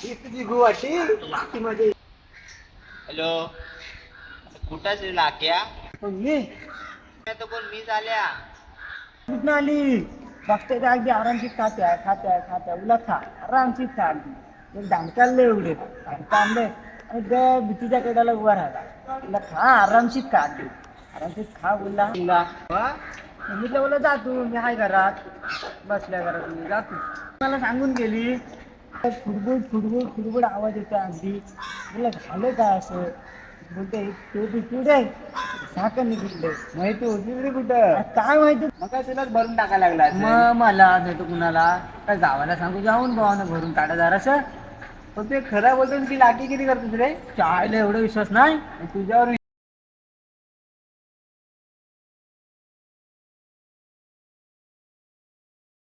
तुझी गुवाहाटी लाकीमध्ये. हॅलो, कुठं रे लाक्या? मी तो कोण मी झाल्या? कुठं आली बघते का अगदी आरामशीत खात्या उलट खा आरामशीत खा अगदी एक दांडकालले एवढे दांडका आणले आणि त्या भीतीच्या कडाला उभा राहिला तुला खा आरामशीत खा अगदी आरामशीत खा बोलला मी बोला जा तू मी आहे घरात बसल्या घरात मी जा तू मला सांगून गेली फुडबुड आवाज येतो अगदी बोला झालं काय असं बोलते पिढे साखर निघितले माहिती होती रे कुठं काय माहिती मग तुलाच भरून टाकायला लागला असेल. मग मला नाही तर कुणाला काय गावाला सांगू जाऊन भावानं भरून काढा जरासं पण ते खरं बोलतो की लाठी किती करतोस रे? चायला एवढा विश्वास नाही तुझ्यावर